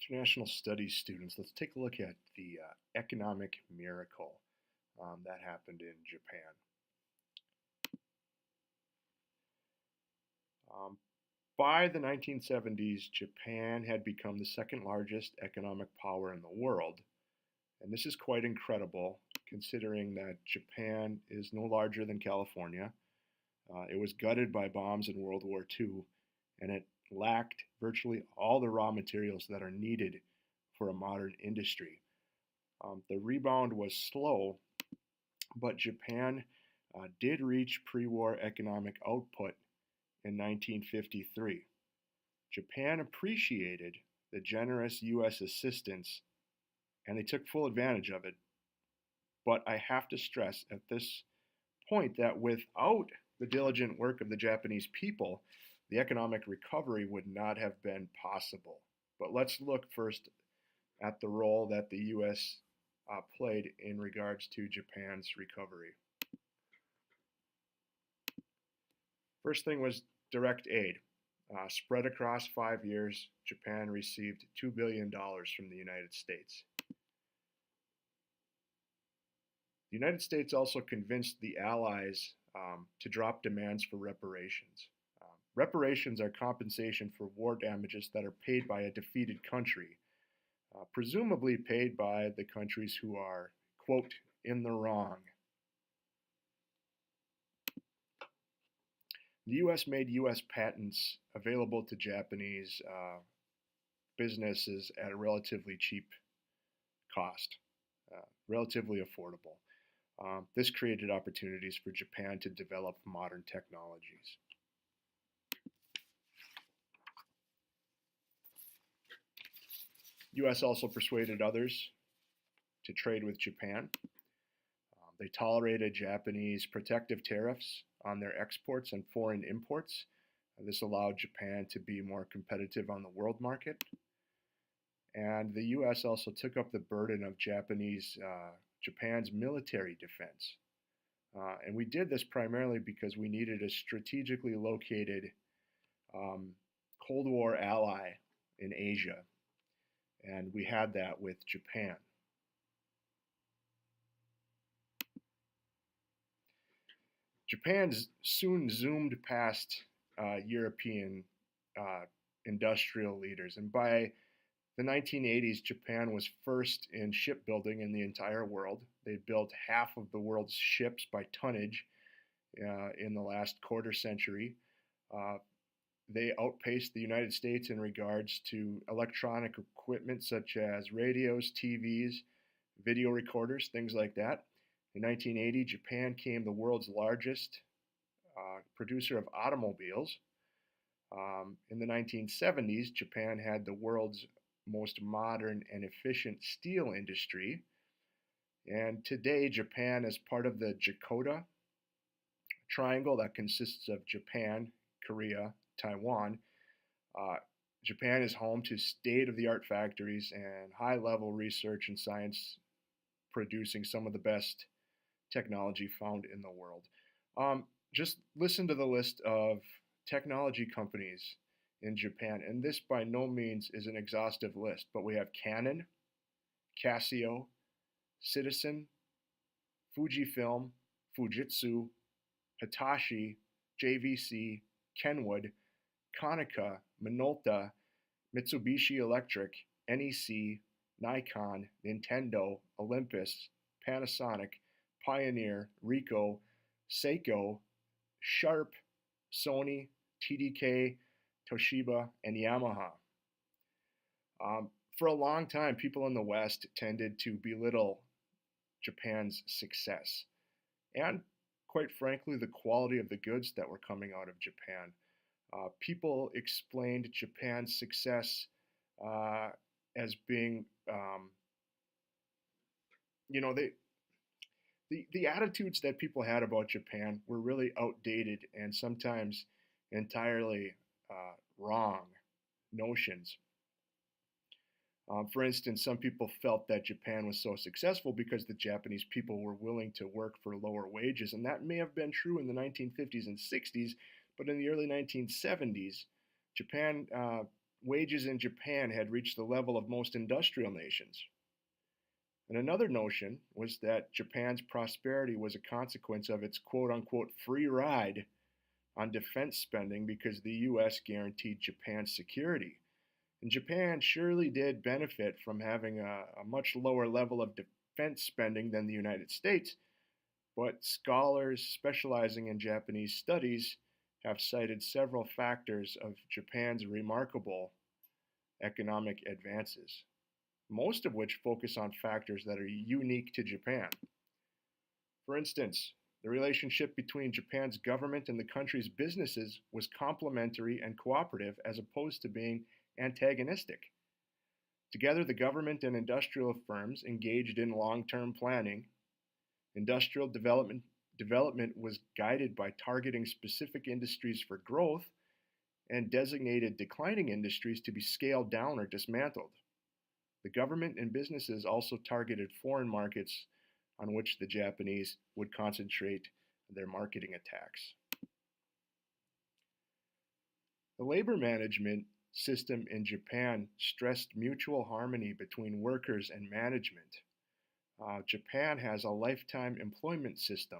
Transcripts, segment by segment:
International Studies students, let's take a look at the economic miracle that happened in Japan. Um, by the 1970s, Japan had become the second largest economic power in the world. And this is quite incredible considering that Japan is no larger than California. It was gutted by bombs in World War II, and it lacked virtually all the raw materials that are needed for a modern industry. The rebound was slow, but Japan did reach pre war economic output in 1953. Japan appreciated the generous U.S. assistance and they took full advantage of it. But I have to stress at this point that without the diligent work of the Japanese people, the economic recovery would not have been possible. But let's look first at the role that the U.S. Played in regards to Japan's recovery. First thing was direct aid. Spread across 5 years, Japan received $2 billion from the United States. The United States also convinced the Allies to drop demands for reparations. Reparations are compensation for war damages that are paid by a defeated country, presumably paid by the countries who are, quote, in the wrong. The U.S. made U.S. patents available to Japanese businesses at a relatively cheap cost, relatively affordable. This created opportunities for Japan to develop modern technologies. U.S. also persuaded others to trade with Japan. They tolerated Japanese protective tariffs on their exports and foreign imports. This allowed Japan to be more competitive on the world market. And the U.S. also took up the burden of Japan's military defense. And we did this primarily because we needed a strategically located Cold War ally in Asia. And we had that with Japan. Japan soon zoomed past European industrial leaders. And by the 1980s, Japan was first in shipbuilding in the entire world. They built half of the world's ships by tonnage in the last quarter century. They outpaced the United States in regards to electronic equipment such as radios, TVs, video recorders, things like that. In 1980, Japan became the world's largest producer of automobiles. In the 1970s, Japan had the world's most modern and efficient steel industry. And today, Japan is part of the Dakota Triangle that consists of Japan, Korea, Taiwan. Japan is home to state-of-the-art factories and high-level research and science producing some of the best technology found in the world. Just listen to the list of technology companies in Japan, and this by no means is an exhaustive list, but we have Canon, Casio, Citizen, Fujifilm, Fujitsu, Hitachi, JVC, Kenwood, Konica, Minolta, Mitsubishi Electric, NEC, Nikon, Nintendo, Olympus, Panasonic, Pioneer, Ricoh, Seiko, Sharp, Sony, TDK, Toshiba, and Yamaha. For a long time, people in the West tended to belittle Japan's success and, quite frankly, the quality of the goods that were coming out of Japan. People explained Japan's success as being, the attitudes that people had about Japan were really outdated and sometimes entirely wrong notions. For instance, some people felt that Japan was so successful because the Japanese people were willing to work for lower wages, and that may have been true in the 1950s and 60s, but in the early 1970s, Japan wages in Japan had reached the level of most industrial nations. And another notion was that Japan's prosperity was a consequence of its quote unquote free ride on defense spending because the US guaranteed Japan's security. And Japan surely did benefit from having a much lower level of defense spending than the United States, but scholars specializing in Japanese studies have cited several factors of Japan's remarkable economic advances, most of which focus on factors that are unique to Japan. For instance, the relationship between Japan's government and the country's businesses was complementary and cooperative as opposed to being antagonistic. Together, the government and industrial firms engaged in long-term planning. Industrial development was guided by targeting specific industries for growth and designated declining industries to be scaled down or dismantled. The government and businesses also targeted foreign markets on which the Japanese would concentrate their marketing attacks. The labor management system in Japan stressed mutual harmony between workers and management. Japan has a lifetime employment system.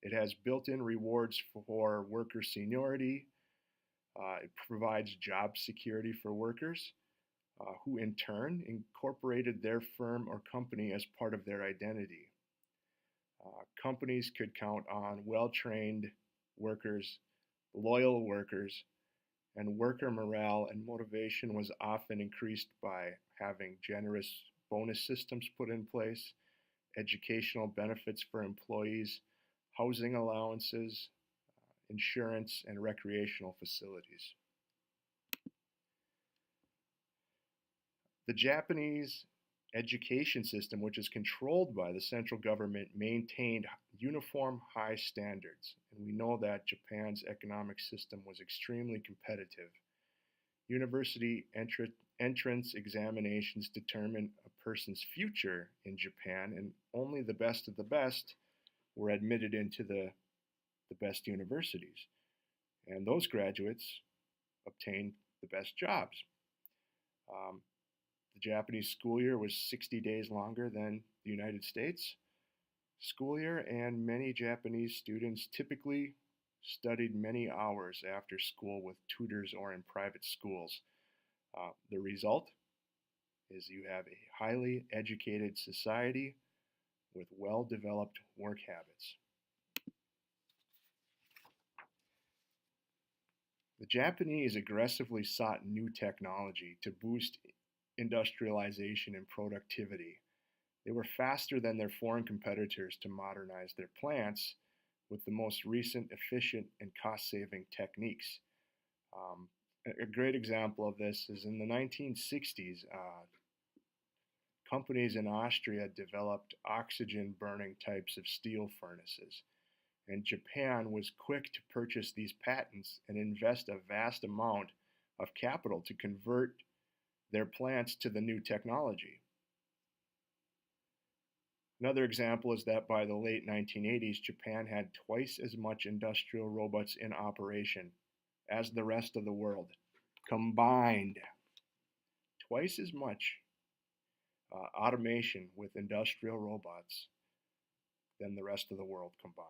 It has built-in rewards for worker seniority. It provides job security for workers, who in turn incorporated their firm or company as part of their identity. Companies could count on well-trained workers, loyal workers, and worker morale and motivation was often increased by having generous bonus systems put in place, educational benefits for employees, housing allowances, insurance, and recreational facilities. The Japanese education system, which is controlled by the central government, maintained uniform high standards. And we know that Japan's economic system was extremely competitive. University entrance examinations determine a person's future in Japan, and only the best of the best were admitted into the best universities. And those graduates obtained the best jobs. The Japanese school year was 60 days longer than the United States school year, and many Japanese students typically studied many hours after school with tutors or in private schools. The result is you have a highly educated society with well-developed work habits. The Japanese aggressively sought new technology to boost industrialization and productivity. They were faster than their foreign competitors to modernize their plants with the most recent efficient and cost-saving techniques. A great example of this is in the 1960s, companies in Austria developed oxygen-burning types of steel furnaces, and Japan was quick to purchase these patents and invest a vast amount of capital to convert their plants to the new technology. Another example is that by the late 1980s, Japan had twice as much industrial robots in operation as the rest of the world combined. Twice as much automation with industrial robots than the rest of the world combined.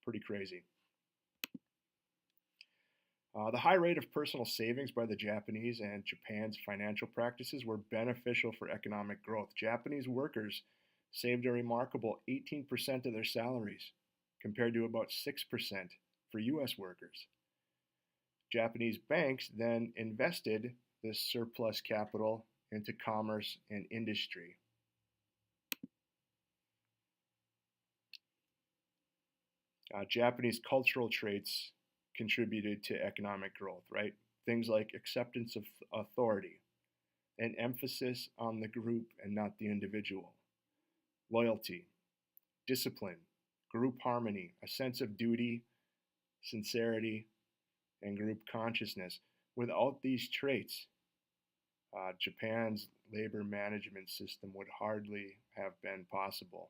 Pretty crazy. The high rate of personal savings by the Japanese and Japan's financial practices were beneficial for economic growth. Japanese workers saved a remarkable 18% of their salaries, compared to about 6% for US workers. Japanese banks then invested this surplus capital into commerce and industry. Japanese cultural traits contributed to economic growth, right? Things like acceptance of authority, an emphasis on the group and not the individual, loyalty, discipline, group harmony, a sense of duty, sincerity, and group consciousness. Without these traits, Japan's labor management system would hardly have been possible.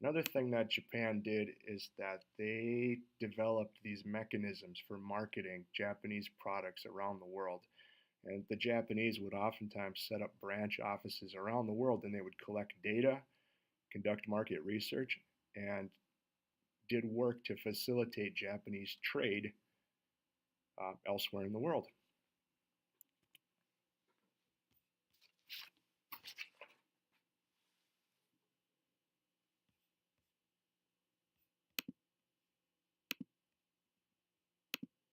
Another thing that Japan did is that they developed these mechanisms for marketing Japanese products around the world. And the Japanese would oftentimes set up branch offices around the world, and they would collect data, conduct market research, and did work to facilitate Japanese trade elsewhere in the world.